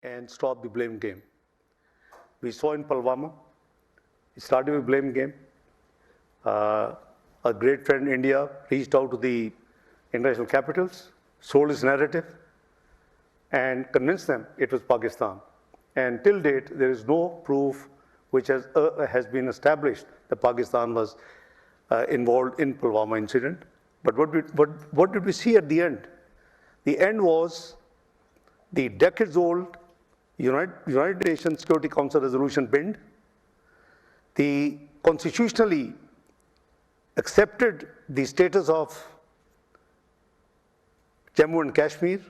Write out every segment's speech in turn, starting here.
and stop the blame game. We saw in Pulwama, it started with blame game. A great friend in India reached out to the international capitals, sold his narrative, and convinced them it was Pakistan. And till date, there is no proof which has been established that Pakistan was involved in Pulwama incident. But what did we see at the end? The end was the decades-old United Nations Security Council resolution pinned, the constitutionally accepted the status of Jammu and Kashmir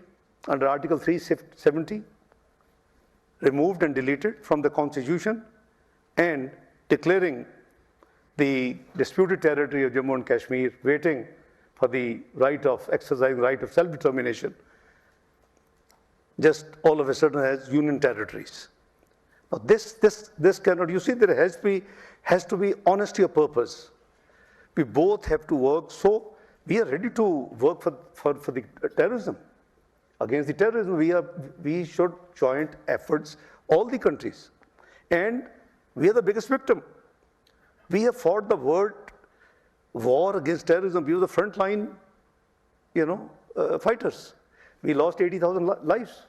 under Article 370, removed and deleted from the Constitution, and declaring the disputed territory of Jammu and Kashmir, waiting for the right of exercising right of self-determination, just all of a sudden as union territories. Now this cannot, you see, there has to be honesty of purpose. We both have to work, so we are ready to work for the terrorism. Against the terrorism, we should joint efforts, all the countries. And we are the biggest victim. We have fought the world war against terrorism. We were the frontline, fighters. We lost 80,000 lives.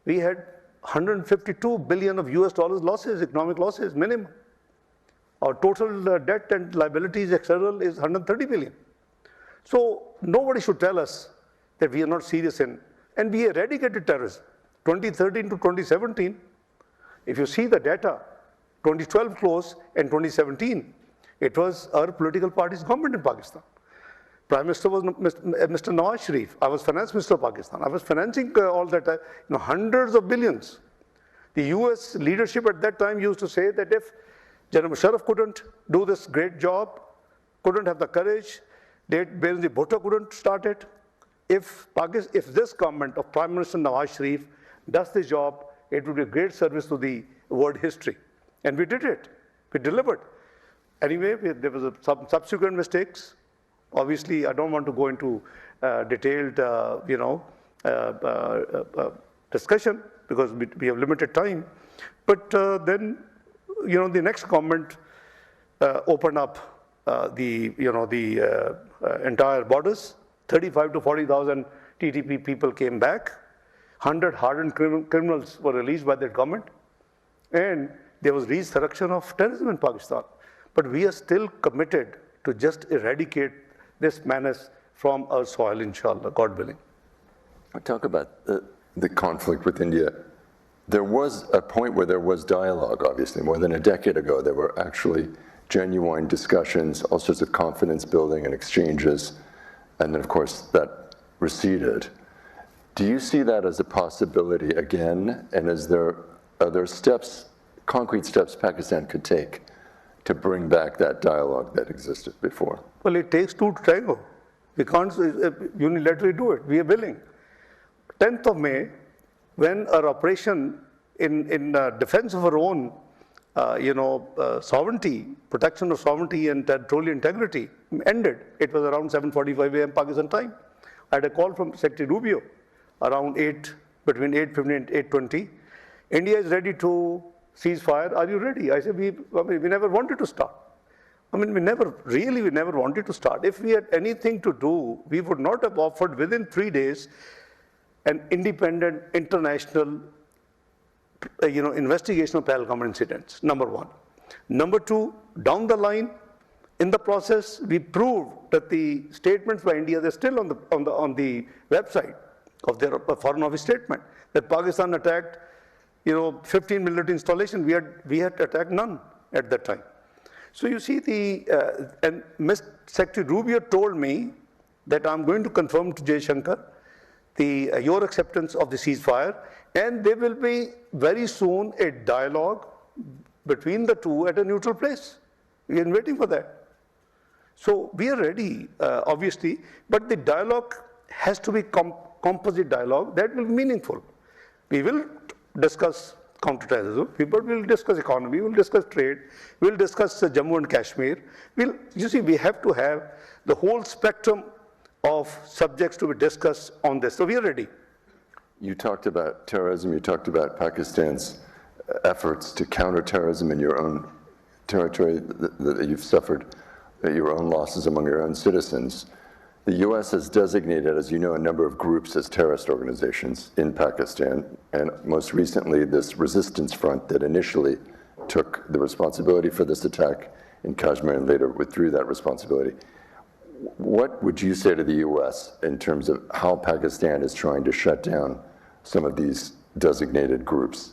We had 152 billion of US dollars losses, economic losses, minimum. Our total debt and liabilities external is 130 billion. So nobody should tell us that we are not serious in, and we eradicated terrorism. 2013 to 2017, if you see the data, 2012 close and 2017, it was our political party's government in Pakistan. Prime Minister was Mr. Nawaz Sharif. I was Finance Minister of Pakistan. I was financing all that, hundreds of billions. The US leadership at that time used to say that if General Musharraf couldn't do this great job, couldn't have the courage, Benazir Bhutto couldn't start it, if this government of Prime Minister Nawaz Sharif does this job, it would be a great service to the world history. And we did it. We delivered. Anyway, there was some subsequent mistakes. Obviously, I don't want to go into detailed, discussion because we have limited time. But then, the next government opened up the entire borders. 35 to 40,000 TTP people came back. 100 hardened criminals were released by that government, and there was resurrection of terrorism in Pakistan. But we are still committed to just eradicate this menace from our soil, inshallah, God willing. I'll talk about the conflict with India. There was a point where there was dialogue, obviously. More than a decade ago, there were actually genuine discussions, all sorts of confidence building and exchanges, and then, of course, that receded. Do you see that as a possibility again, and are there steps, concrete steps Pakistan could take to bring back that dialogue that existed before? Well, it takes two to tango. We can't unilaterally do it. We are willing. 10th of May, when our operation in defense of our own, sovereignty, protection of sovereignty and territorial integrity ended, it was around 7:45 a.m. Pakistan time. I had a call from Secretary Rubio around between 8:15 and 8:20. India is ready to cease fire. Are you ready? I said, we never wanted to start. We never wanted to start. If we had anything to do, we would not have offered within 3 days an independent international investigation of Pahalgam incidents, number one. Number two, down the line, in the process, we proved that the statements by India, they're still on the website of their Foreign Office statement, that Pakistan attacked 15 military installations. We had attacked none at that time. So you see, and Secretary Rubio told me that I'm going to confirm to Jaishankar your acceptance of the ceasefire, and there will be very soon a dialogue between the two at a neutral place. We are waiting for that. So we are ready, obviously, but the dialogue has to be composite dialogue that will be meaningful. We will discuss counterterrorism, people will discuss economy, we'll discuss trade, we'll discuss Jammu and Kashmir. We have to have the whole spectrum of subjects to be discussed on this. So we are ready. You talked about terrorism, you talked about Pakistan's efforts to counter terrorism in your own territory that you've suffered, your own losses among your own citizens. The U.S. has designated, as you know, a number of groups as terrorist organizations in Pakistan, and most recently this resistance front that initially took the responsibility for this attack in Kashmir and later withdrew that responsibility. What would you say to the U.S. in terms of how Pakistan is trying to shut down some of these designated groups?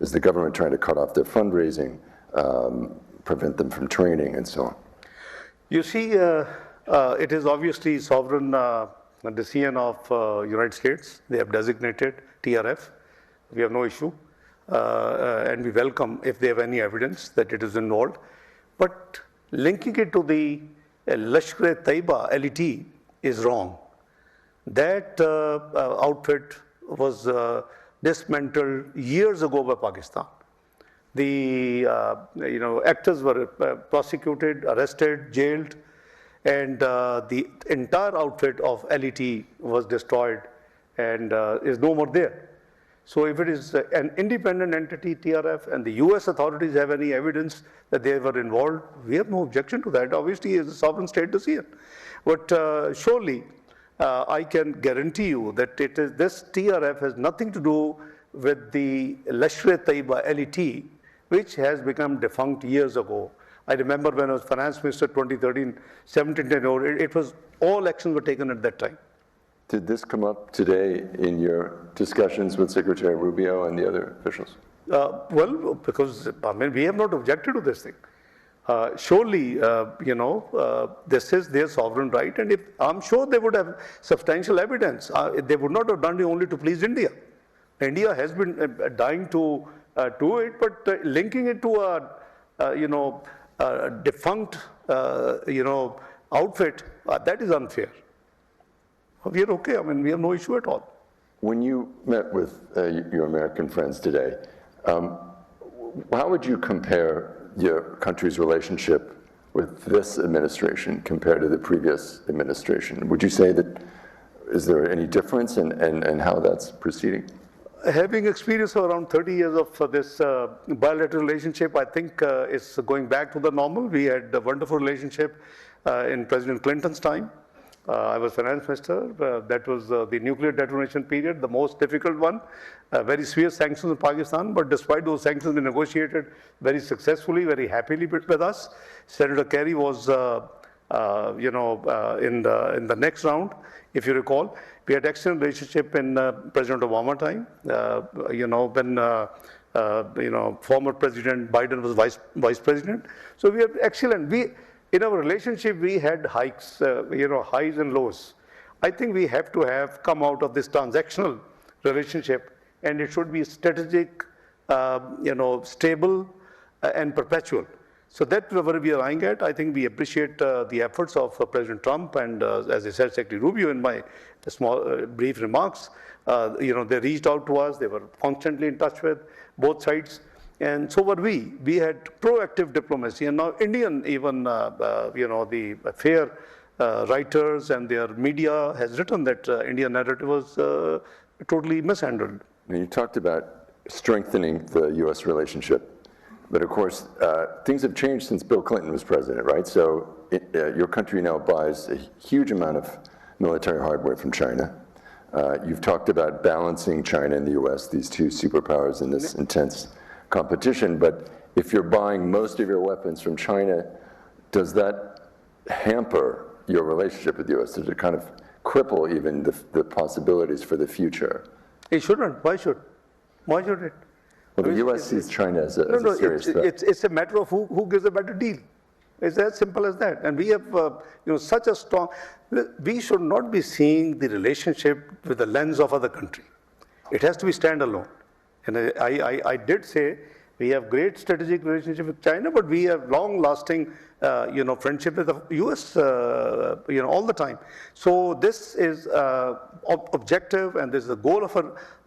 Is the government trying to cut off their fundraising, prevent them from training, and so on? You see, it is obviously sovereign decision of United States. They have designated TRF. We have no issue. And we welcome if they have any evidence that it is involved. But linking it to the Lashkar-e-Taiba, LET, is wrong. That outfit was dismantled years ago by Pakistan. The actors were prosecuted, arrested, jailed, and the entire outfit of LET was destroyed and is no more there. So if it is an independent entity, TRF, and the US authorities have any evidence that they were involved, we have no objection to that. Obviously, it's a sovereign state decision. But surely, I can guarantee you that this TRF has nothing to do with the Lashkar-e-Taiba, LET, which has become defunct years ago. I remember when I was finance minister 2013, 17, it was all actions were taken at that time. Did this come up today in your discussions with Secretary Rubio and the other officials? Well, because we have not objected to this thing. Surely, this is their sovereign right, and I'm sure they would have substantial evidence. They would not have done it only to please India. India has been dying to do it, but linking it to a defunct, outfit, that is unfair. We are okay. We have no issue at all. When you met with your American friends today, how would you compare your country's relationship with this administration compared to the previous administration? Would you say that, is there any difference in how that's proceeding? Having experience around 30 years of this bilateral relationship, I think it's going back to the normal. We had a wonderful relationship in President Clinton's time. I was finance minister. That was the nuclear detonation period, the most difficult one. Very severe sanctions in Pakistan, but despite those sanctions, we negotiated very successfully, very happily with us. Senator Kerry was, in the next round, if you recall. We had excellent relationship in President Obama time. When former President Biden was vice president. So we have excellent. In our relationship, we had hikes, highs and lows. I think we have to come out of this transactional relationship, and it should be strategic, stable, and perpetual. So that's where we are eyeing at. I think we appreciate the efforts of President Trump and, as I said, Secretary Rubio in my brief remarks. They reached out to us. They were constantly in touch with both sides. And so were we. We had proactive diplomacy, and now Indian, even the fair writers and their media has written that Indian narrative was totally mishandled. You talked about strengthening the U.S. relationship, but of course, things have changed since Bill Clinton was president, right? So your country now buys a huge amount of military hardware from China. You've talked about balancing China and the U.S., these two superpowers in this intense competition, but if you're buying most of your weapons from China, does that hamper your relationship with the U.S.? Does it kind of cripple even the possibilities for the future? It shouldn't. Why should? Why should it? Well, the U.S. sees China as a serious threat. It's a matter of who gives a better deal. It's as simple as that. And we have such a strong. We should not be seeing the relationship with the lens of other country. It has to be standalone. And I did say we have great strategic relationship with China, but we have long-lasting, friendship with the U.S. All the time. So this is objective, and this is the goal of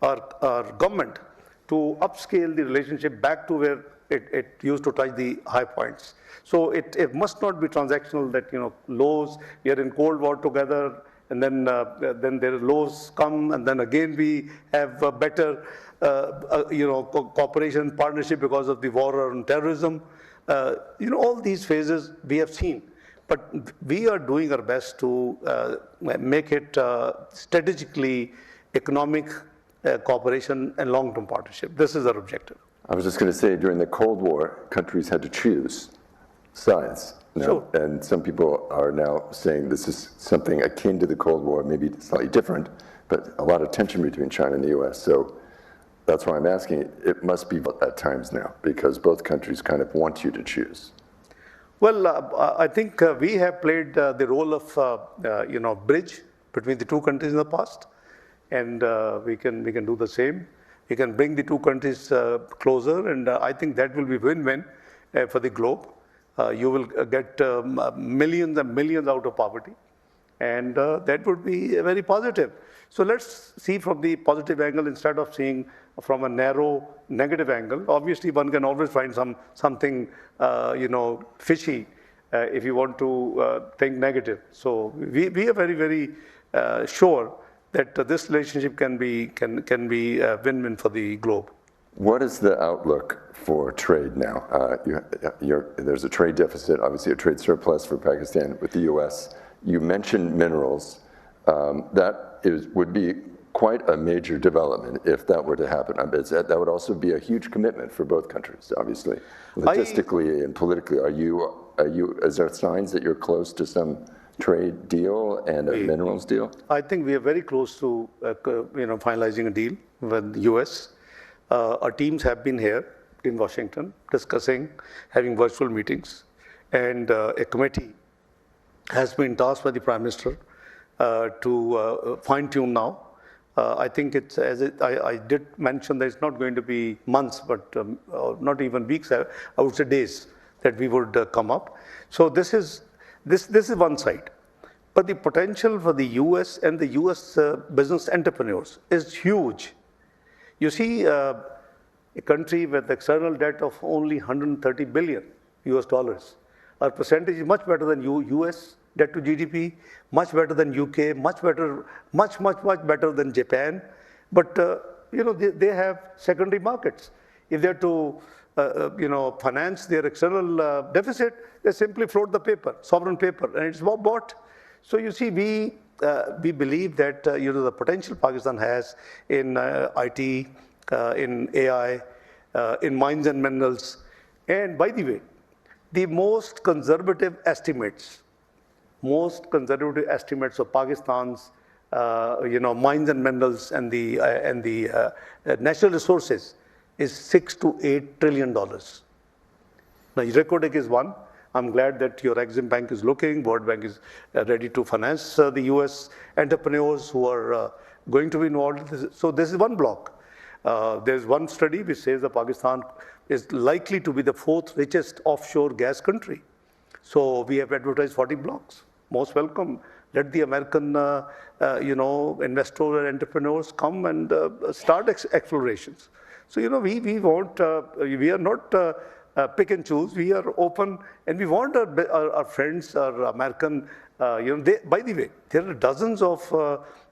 our government to upscale the relationship back to where it used to touch the high points. So it must not be transactional that lows. We are in Cold War together, and then their lows come, and then again we have a better, cooperation, partnership because of the war on terrorism. All these phases we have seen, but we are doing our best to make it strategically economic cooperation and long-term partnership. This is our objective. I was just going to say, during the Cold War, countries had to choose sides. Sure. And some people are now saying this is something akin to the Cold War, maybe slightly different, but a lot of tension between China and the US. So that's why I'm asking, it must be at times now, because both countries kind of want you to choose. Well, I think we have played the role of, bridge between the two countries in the past, and we can do the same. We can bring the two countries closer, and I think that will be win-win for the globe. You will get millions and millions out of poverty, and that would be very positive. So let's see from the positive angle instead of seeing from a narrow negative angle. Obviously, one can always find something fishy if you want to think negative. So we are very, very sure that this relationship can be a win-win for the globe. What is the outlook for trade now? There's a trade deficit, obviously a trade surplus for Pakistan with the US. You mentioned minerals. Would be quite a major development if that were to happen. That would also be a huge commitment for both countries, obviously. Logistically and politically, is there signs that you're close to some trade deal and a minerals deal? I think we are very close to finalizing a deal with the US. Our teams have been here in Washington discussing, having virtual meetings, and a committee has been tasked by the Prime Minister to fine-tune now. I think I did mention that it's not going to be months, but not even weeks, I would say days, that we would come up. So this is one side. But the potential for the US and the US business entrepreneurs is huge. You see, a country with external debt of only 130 billion US dollars. Our percentage is much better than US debt to GDP, much better than UK, much better than Japan. But they have secondary markets. If they're to finance their external deficit, they simply float the paper, sovereign paper, and it's bought. So you see, we believe that the potential Pakistan has in IT, in AI, in mines and minerals, and by the way, the most conservative estimates of Pakistan's mines and minerals and the natural resources is $6 to $8 trillion. Now, Recordec is one. I'm glad that your Exim Bank is looking, World Bank is ready to finance the US entrepreneurs who are going to be involved. So this is one block. There's one study which says that Pakistan is likely to be the 4th richest offshore gas country. So we have advertised 40 blocks. Most welcome. Let the American, investors and entrepreneurs come and start explorations. So, we are not pick and choose. We are open, and we want our friends, our American, by the way, there are dozens of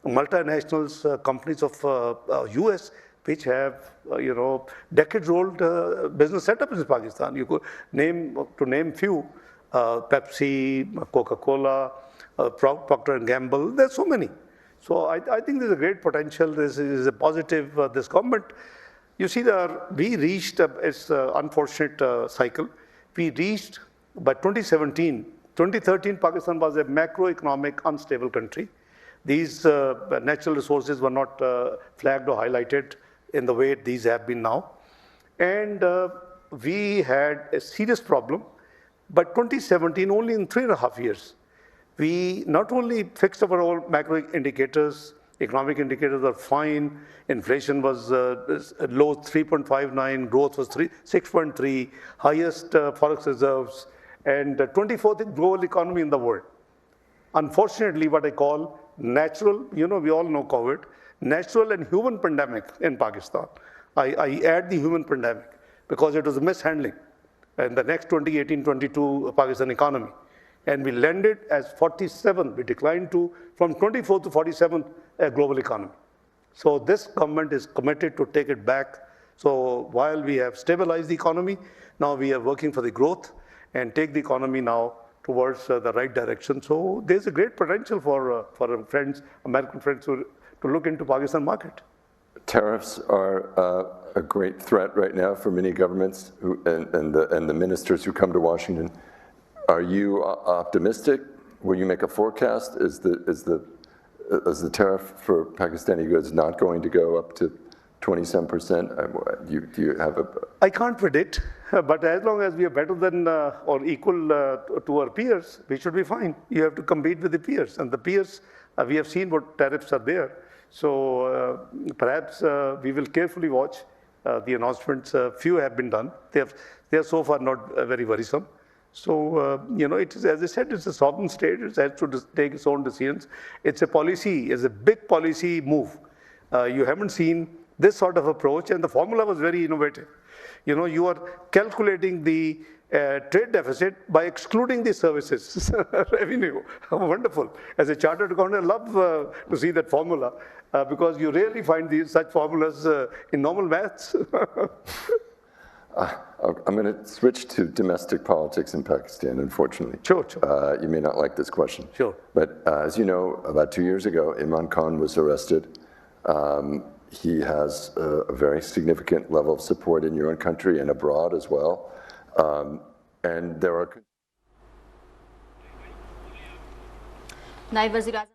multinationals, companies of US, which have, decades-old business setups in Pakistan. You could name few, Pepsi, Coca-Cola, Procter & Gamble, there's so many. So I think there's a great potential. This is a positive, this government. You see, we reached, it's an unfortunate cycle. We reached, by 2013, Pakistan was a macroeconomic unstable country. These natural resources were not flagged or highlighted in the way these have been now. And we had a serious problem. But 2017, only in 3.5 years, we not only fixed our all macro indicators, economic indicators were fine, inflation was low, 3.59, growth was 6.3, highest forex reserves, and 24th global economy in the world. Unfortunately, what I call natural, we all know COVID, natural and human pandemic in Pakistan. I add the human pandemic because it was a mishandling in the next 2018-22 Pakistan economy. And we landed as 47. We declined from 24th to 47th global economy. So this government is committed to take it back. So while we have stabilized the economy, now we are working for the growth and take the economy now towards the right direction. So there's a great potential for friends, American friends, to look into Pakistan market. Tariffs are a great threat right now for many governments and the ministers who come to Washington. Are you optimistic? Will you make a forecast? Is the tariff for Pakistani goods not going to go up to 27%? Do you have a... I can't predict, but as long as we are better than or equal to our peers, we should be fine. You have to compete with the peers, and the peers, we have seen what tariffs are there. So perhaps we will carefully watch the announcements. Few have been done. They are so far not very worrisome. So, it is, as I said, it's a sovereign state. It has to take its own decisions. It's a policy, it's a big policy move. You haven't seen this sort of approach, and the formula was very innovative. You are calculating the trade deficit by excluding the services revenue. Wonderful. As a chartered accountant, I love to see that formula because you rarely find such formulas in normal maths. I'm going to switch to domestic politics in Pakistan, unfortunately. Sure. You may not like this question. Sure. But as you know, about 2 years ago, Imran Khan was arrested. He has a very significant level of support in your own country and abroad as well. And there are... नायब वज़ीर आज़म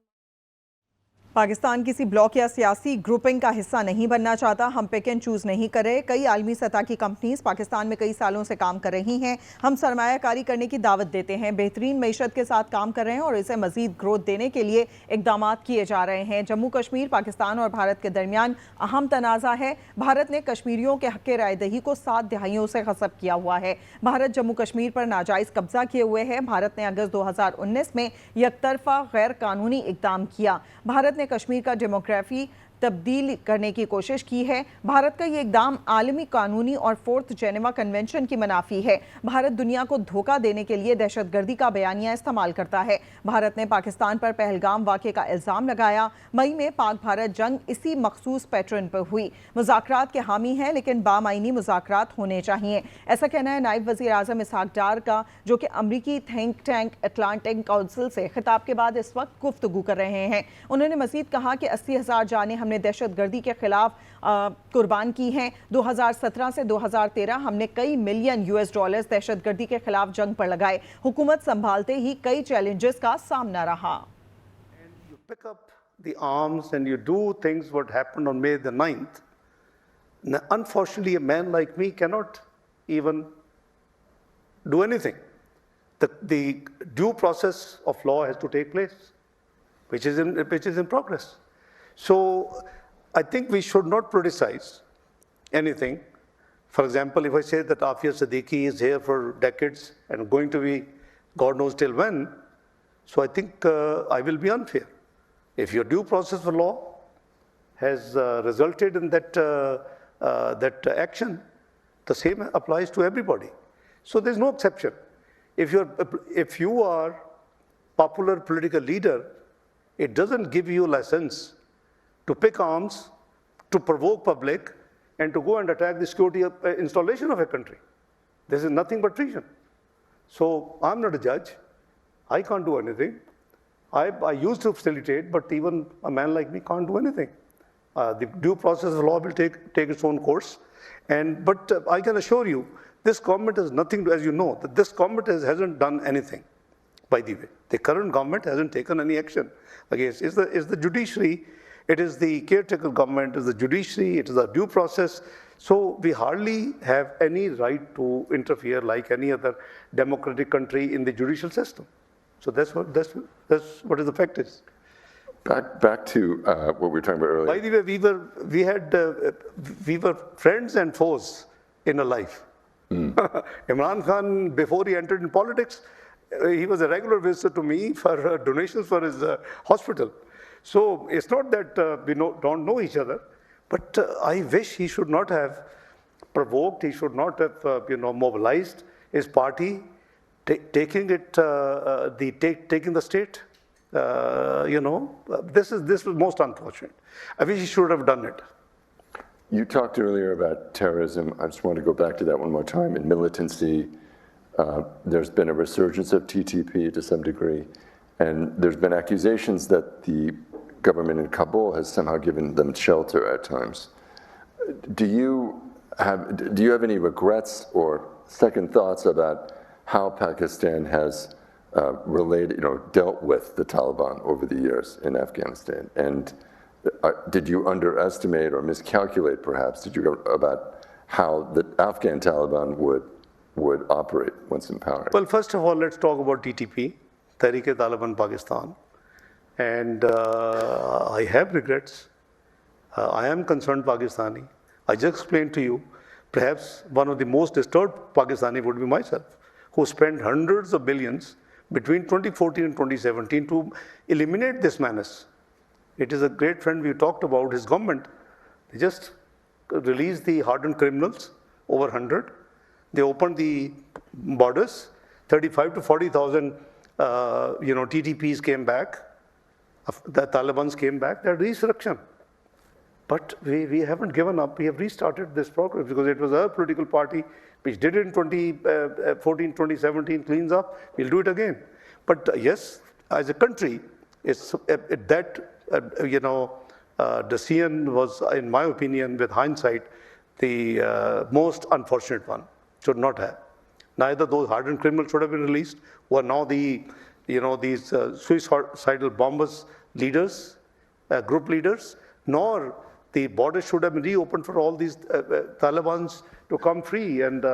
पाकिस्तान किसी block या सियासी grouping का हिस्सा नहीं बनना चाहता। हम पिक एंड चूज़ नहीं करें। कई आलमी सतह की कंपनीज पाकिस्तान में कई सालों से काम कर रही हैं। हम सरमायाकारी करने की दावत देते हैं, बेहतरीन मईशत के साथ काम कर रहे हैं और इसे मज़ीद ग्रोथ देने के लिए इकदाम किए जा रहे हैं। जम्मू कश्मीर पाकिस्तान और भारत के दरमियान अहम तनाज़ा है। भारत ने कश्मीरियों के हक़ रायदही को 7 दहाइयों से ग़स्ब किया हुआ है। भारत जम्मू कश्मीर पर नाजायज़ कब्जा किए हुए है। भारत ने अगस्त 2019 में यकतरफा गैर कानूनी इकदाम किया। भारत ने कश्मीर का डेमोग्राफी तब्दील करने की कोशिश की है। भारत का ये इकदाम आलमी कानूनी और 4th जेनेवा कन्वेंशन की मनाफी है। भारत दुनिया को धोखा देने के लिए दहशतगर्दी का बयानिया इस्तेमाल करता है। भारत ने पाकिस्तान पर पहलगाम वाक़े का इल्ज़ाम लगाया। मई में पाक भारत जंग इसी मखसूस पैटर्न पर हुई। मुज़ाकरात के हामी हैं, लेकिन बामायनी मुज़ाकरात होने चाहिए। ऐसा कहना है नायब वज़ीर आज़म इस्हाक डार का, जो कि अमरीकी थिंक टैंक अटलांटिक काउंसिल से खिताब के बाद इस वक्त गुफ्तगू कर रहे हैं। उन्होंने मज़ीद कहा कि 80,000 जानें हमने दहशतगर्दी के खिलाफ कुर्बान की हैं। 2017 से 2013 हमने कई मिलियन $US दहशतगर्दी के खिलाफ जंग पर लगाए। हुकूमत संभालते ही कई चैलेंजेस का सामना रहा। You pick up the arms and you do things what happened on May the 9th. Unfortunately, a man like me cannot even do anything. The due process of law has to take place, which is in progress. So I think we should not politicize anything. For example, if I say that Afia Siddiqui is here for decades and going to be God knows till when, so I think I will be unfair. If your due process for law has resulted in that action, the same applies to everybody. So there's no exception. If you are popular political leader, it doesn't give you license to pick arms, to provoke public, and to go and attack the security installation of a country. This is nothing but treason. So I'm not a judge. I can't do anything. I used to facilitate, but even a man like me can't do anything. The due process of law will take its own course. But I can assure you, this government has nothing to, as you know, that this government hasn't done anything, by the way. The current government hasn't taken any action against. It's the judiciary, it is the caretaker government, it is the judiciary, it is the due process. So we hardly have any right to interfere like any other democratic country in the judicial system. So that's what the fact is. Back to what we were talking about earlier. By the way, we were friends and foes in a life. Imran Khan, before he entered in politics, he was a regular visitor to me for donations for his hospital. So it's not that we don't know each other, but I wish he should not have provoked, he should not have mobilized his party taking the state, this was most unfortunate. I wish he should have done it. You talked earlier about terrorism. I just want to go back to that one more time. In militancy, there's been a resurgence of TTP to some degree, and there's been accusations that the government in Kabul has somehow given them shelter at times. Do you have any regrets or second thoughts about how Pakistan has dealt with the Taliban over the years in Afghanistan? And did you underestimate or miscalculate, perhaps, about how the Afghan Taliban would operate once in power? Well, first of all, let's talk about TTP, Tehreek-e-Taliban Pakistan. And I have regrets. I am concerned Pakistani. I just explained to you, perhaps one of the most disturbed Pakistani would be myself, who spent hundreds of billions between 2014 and 2017 to eliminate this menace. It is a great friend we talked about, his government. They just released the hardened criminals, over 100. They opened the borders, 35 to 40,000 TTPs came back. The Taliban's came back, they're resurrection. But we haven't given up. We have restarted this program because it was our political party which did it in 2014, 2017, cleans up. We'll do it again. But yes, as a country, decision was, in my opinion, with hindsight, the most unfortunate one. Should not have. Neither those hardened criminals should have been released, who are now these suicidal bombers leaders, group leaders, nor the border should have been reopened for all these Talibans to come free. And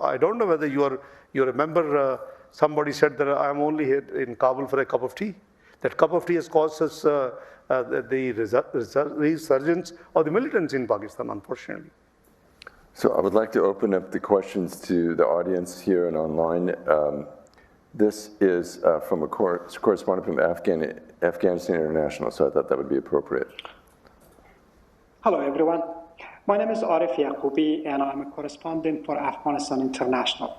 I don't know whether you remember somebody said that I'm only here in Kabul for a cup of tea. That cup of tea has caused us the resurgence of the militants in Pakistan, unfortunately. So I would like to open up the questions to the audience here and online. This is from a correspondent from Afghanistan International, so I thought that would be appropriate. Hello, everyone. My name is Arif Yaqoubi, and I'm a correspondent for Afghanistan International.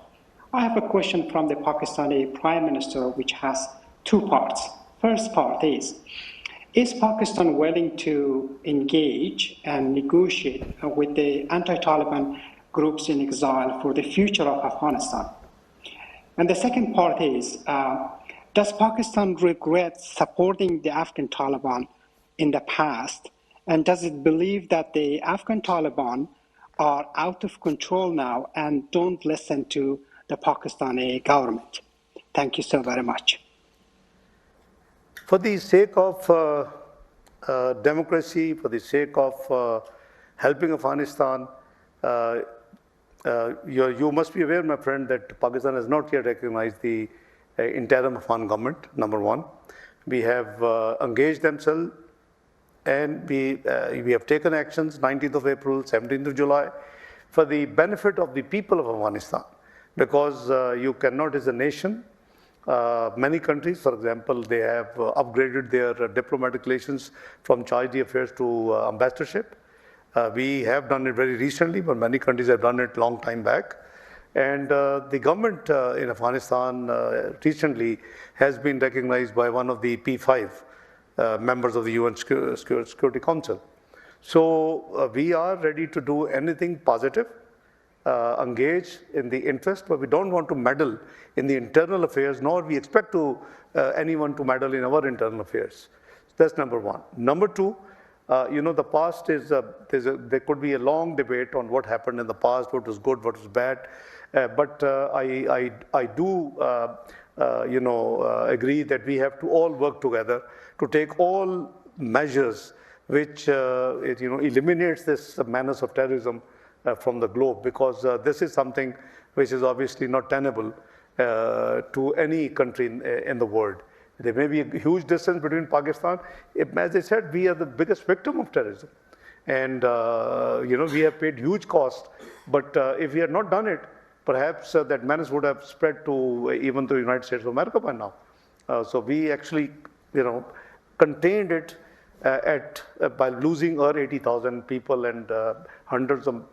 I have a question from the Pakistani Prime Minister, which has two parts. First part is Pakistan willing to engage and negotiate with the anti-Taliban groups in exile for the future of Afghanistan? And the second part is, does Pakistan regret supporting the Afghan Taliban in the past? And does it believe that the Afghan Taliban are out of control now and don't listen to the Pakistani government? Thank you so very much. For the sake of democracy, for the sake of helping Afghanistan, you must be aware, my friend, that Pakistan has not yet recognized the interim Afghan government, number one. We have engaged themselves, and we have taken actions 19th of April, 17th of July, for the benefit of the people of Afghanistan. Because you cannot, as a nation, many countries, for example, they have upgraded their diplomatic relations from charge d'affaires to ambassadorship. We have done it very recently, but many countries have done it long time back. And the government in Afghanistan recently has been recognized by one of the P5 members of the UN Security Council. So we are ready to do anything positive, engage in the interest, but we don't want to meddle in the internal affairs, nor we expect anyone to meddle in our internal affairs. That's number one. Number two, the past is, there could be a long debate on what happened in the past, what was good, what was bad. But I do, agree that we have to all work together to take all measures which, eliminates this menace of terrorism from the globe, because this is something which is obviously not tenable to any country in the world. There may be a huge distance between Pakistan. As I said, we are the biggest victim of terrorism. And, we have paid huge cost. But if we had not done it, perhaps that menace would have spread to even the United States of America by now. So we actually, contained it by losing our 80,000 people and hundreds of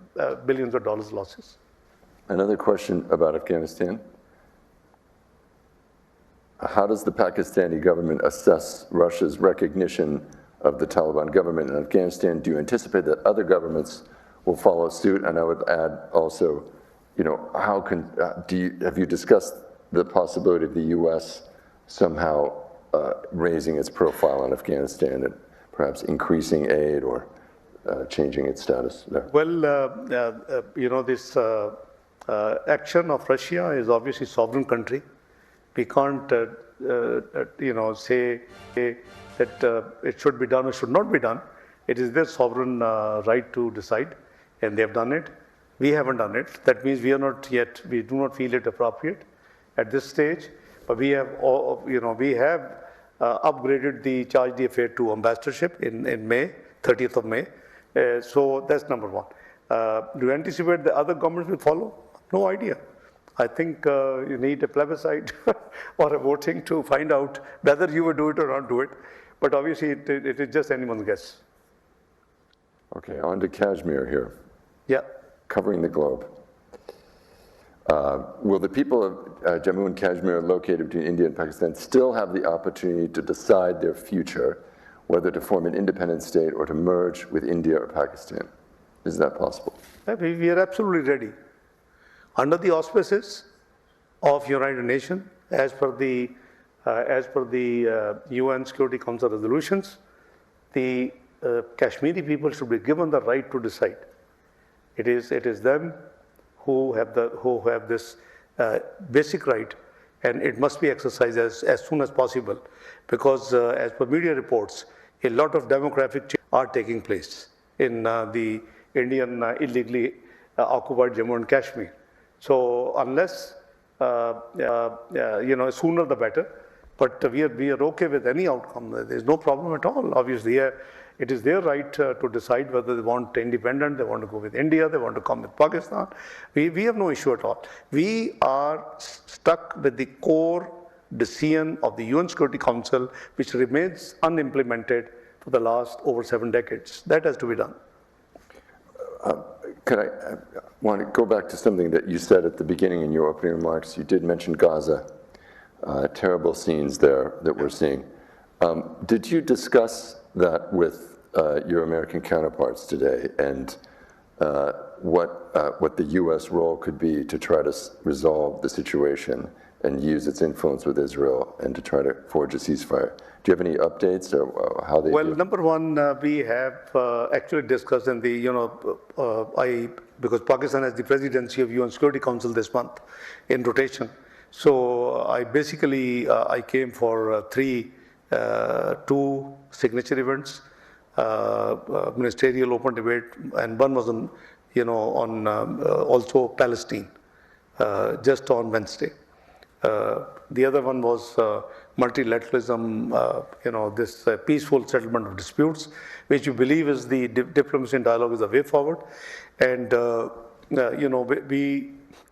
billions of dollars losses. Another question about Afghanistan. how does the Pakistani government assess Russia's recognition of the Taliban government in Afghanistan? Do you anticipate that other governments will follow suit? And I would add also, have you discussed the possibility of the U.S. somehow raising its profile in Afghanistan and perhaps increasing aid or changing its status there? Well, this action of Russia is obviously a sovereign country. We can't, say that it should be done or should not be done. It is their sovereign right to decide, and they have done it. We haven't done it. That means we do not feel it appropriate at this stage. But we have, upgraded the charge d'affaires to ambassadorship in May, 30th of May. So that's number one. Do you anticipate the other governments will follow? No idea. I think you need a plebiscite or a voting to find out whether you will do it or not do it. But obviously, it is just anyone's guess. Okay, on to Kashmir here. Yeah. Covering the globe. Will the people of Jammu and Kashmir located between India and Pakistan still have the opportunity to decide their future, whether to form an independent state or to merge with India or Pakistan? Is that possible? We are absolutely ready. Under the auspices of United Nations, as per the UN Security Council resolutions, the Kashmiri people should be given the right to decide. It is them who have this basic right, and it must be exercised as soon as possible, because as per media reports, a lot of demographic changes are taking place in the Indian illegally occupied Jammu and Kashmir. So unless sooner the better, but we are okay with any outcome. There's no problem at all. Obviously, it is their right to decide whether they want independent, they want to go with India, they want to come with Pakistan. We have no issue at all. We are stuck with the core decision of the UN Security Council, which remains unimplemented for the last over 7 decades. That has to be done. I want to go back to something that you said at the beginning in your opening remarks. You did mention Gaza, terrible scenes there that we're seeing. Did you discuss that with your American counterparts today, and what the U.S. role could be to try to resolve the situation and use its influence with Israel and to try to forge a ceasefire? Do you have any updates or how they? Well, number one, we have actually discussed in the because Pakistan has the presidency of UN Security Council this month in rotation. So I basically I came for 2 signature events, ministerial open debate, and one was on also Palestine, just on Wednesday. The other one was multilateralism, this peaceful settlement of disputes, which we believe is the diplomacy and dialogue is the way forward. And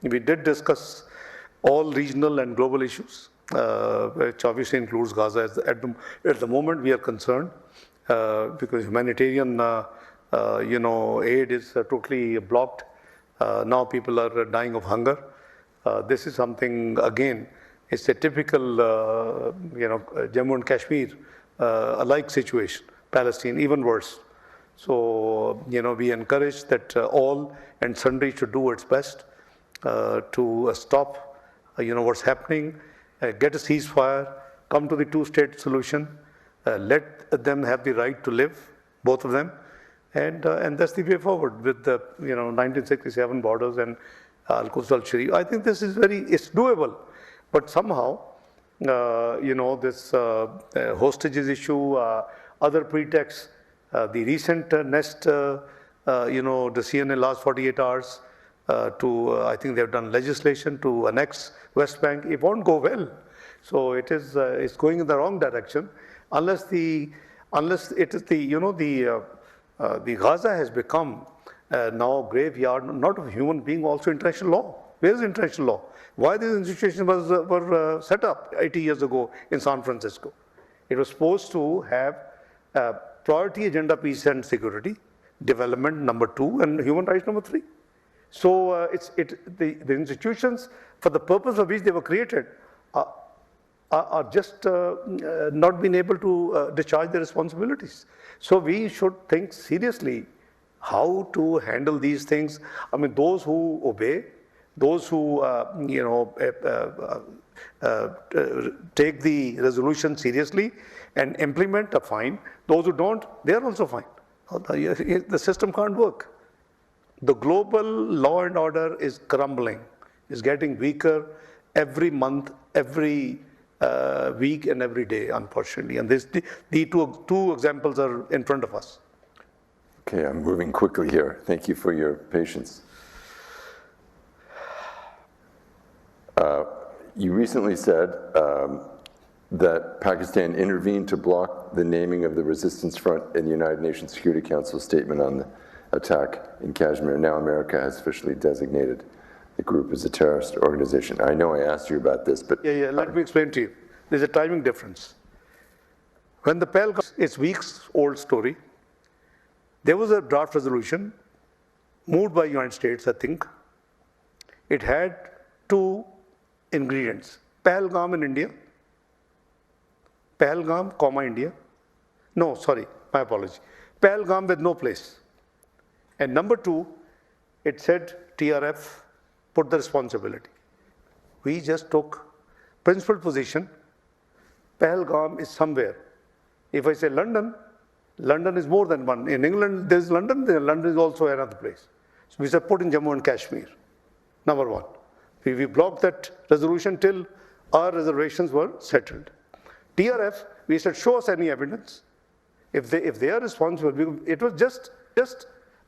we did discuss all regional and global issues, which obviously includes Gaza. At the moment, we are concerned because humanitarian aid is totally blocked. Now people are dying of hunger. This is something, again, it's a typical Jammu and Kashmir alike situation. Palestine even worse. So we encourage that all and sundry should do its best to stop what's happening, get a ceasefire, come to the 2-state solution, let them have the right to live, both of them, and that's the way forward with the 1967 borders and Al-Quds al-Sharif. I think this is it's doable, but somehow this hostages issue, other pretexts, the recent decision in last 48 hours I think they've done legislation to annex West Bank. It won't go well. So it's going in the wrong direction unless it is the Gaza has become now graveyard not of human being, also international law. Where is international law? Why these institutions were set up 80 years ago in San Francisco? It was supposed to have priority agenda, peace and security, development number 2, and human rights number 3. So the institutions for the purpose of which they were created are just not being able to discharge their responsibilities. So we should think seriously how to handle these things. I mean, those who obey, those who take the resolution seriously and implement are fine. Those who don't, they are also fine. The system can't work. The global law and order is crumbling, is getting weaker every month, every week and every day, unfortunately. And the two examples are in front of us. Okay, I'm moving quickly here. Thank you for your patience. You recently said that Pakistan intervened to block the naming of the resistance front in the United Nations Security Council statement on the attack in Kashmir. Now America has officially designated the group as a terrorist organization. I know I asked you about this, but... Yeah, let me explain to you. There's a timing difference. When the Pahalgam, it's weeks old story, there was a draft resolution moved by United States, I think. It had two ingredients. Pahalgam in India. Pahalgam, comma, India. No, sorry, my apology. Pahalgam with no place. And number two, it said TRF put the responsibility. We just took principled position. Pahalgam is somewhere. If I say London, London is more than one. In England, there's London, then London is also another place. So we said put in Jammu and Kashmir, number one. We blocked that resolution till our reservations were settled. TRF, we said show us any evidence. If they are responsible, it was just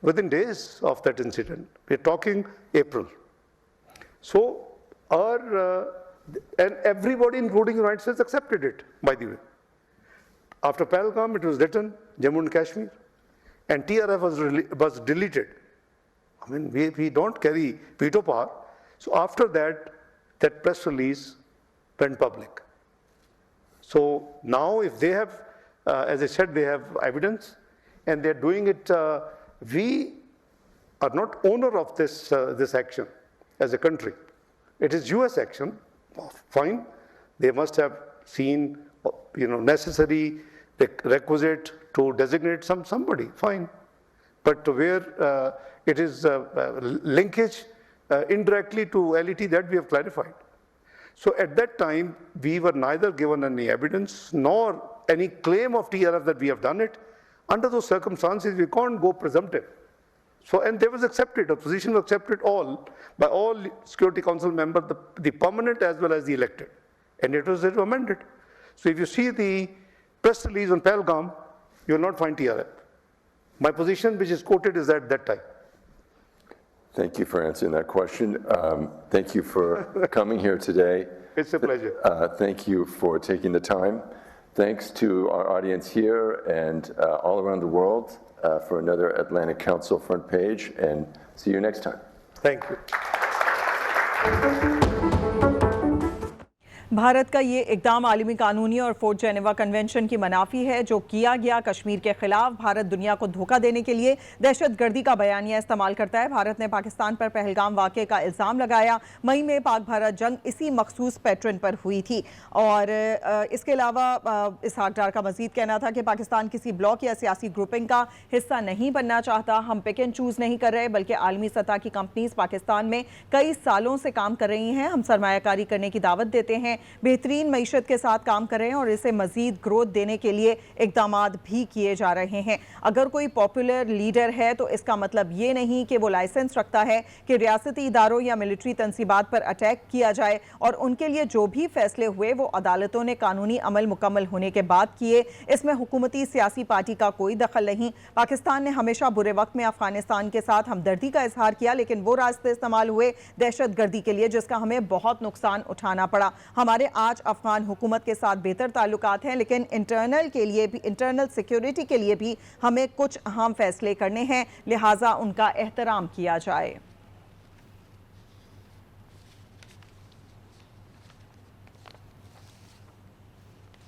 within days of that incident. We're talking April. So and everybody, including the United States, accepted it, by the way. After Pahalgam, it was written Jammu and Kashmir, and TRF was deleted. I mean, we don't carry veto power. So after that, that press release went public. So now if they have, as I said, they have evidence, and they're doing it, we are not owner of this action as a country. It is US action, fine. They must have seen, necessary requisite to designate somebody, fine. But where it is linkage indirectly to LET, that we have clarified. So at that time, we were neither given any evidence nor any claim of TRF that we have done it. Under those circumstances, we can't go presumptive. So, and they was accepted, a position was accepted by all Security Council members, the permanent as well as the elected. And it was amended. So if you see the press release on Pahalgam, you will not find TRF. My position, which is quoted, is at that time. Thank you for answering that question. Thank you for coming here today. It's a pleasure. Thank you for taking the time. Thanks to our audience here and all around the world for another Atlantic Council front page, and see you next time. Thank you. Bharat का ये इक़दाम आलमी कानूनी और fourth Geneva convention की मनाफी है जो किया गया कश्मीर के खिलाफ। भारत दुनिया को धोखा देने के लिए दहशतगर्दी का बयानिया इस्तेमाल करता है। भारत ने पाकिस्तान पर पहलगाम वाक़े का इल्ज़ाम लगाया। मई में पाक भारत जंग इसी मखसूस पैटर्न पर हुई थी। और इसके अलावा इसहाक डार का मज़ीद कहना था कि पाकिस्तान किसी ब्लॉक या सियासी ग्रुपिंग का हिस्सा नहीं बनना चाहता। हम पिक एंड चूज़ नहीं कर रहे, बल्कि आलमी सतह की कंपनीज पाकिस्तान में कई सालों से काम कर रही हैं। हम सरमायाकारी करने की दावत देते हैं, बेहतरीन मईशत के साथ काम कर रहे हैं और इसे मजीद ग्रोथ देने के लिए इक़दामात भी किए जा रहे हैं। अगर कोई पॉपुलर लीडर है तो इसका मतलब ये नहीं कि वो लाइसेंस रखता है कि रियासती इदारों या मिलिट्री तंसीबात पर अटैक किया जाए, और उनके लिए जो भी फैसले हुए वो अदालतों ने कानूनी अमल मुकम्मल होने के बाद किए। इसमें हुकूमती सियासी पार्टी का कोई दखल नहीं। पाकिस्तान ने हमेशा बुरे वक्त में अफगानिस्तान के साथ हमदर्दी का इजहार किया, लेकिन वो रास्ते इस्तेमाल हुए दहशतगर्दी के लिए, जिसका हमें बहुत नुकसान उठाना पड़ा। हमारे आज अफगान हुकूमत के साथ बेहतर ताल्लुकात हैं, लेकिन इंटरनल सिक्योरिटी के लिए भी हमें कुछ अहम फैसले करने हैं, लिहाजा उनका एहतराम किया जाए।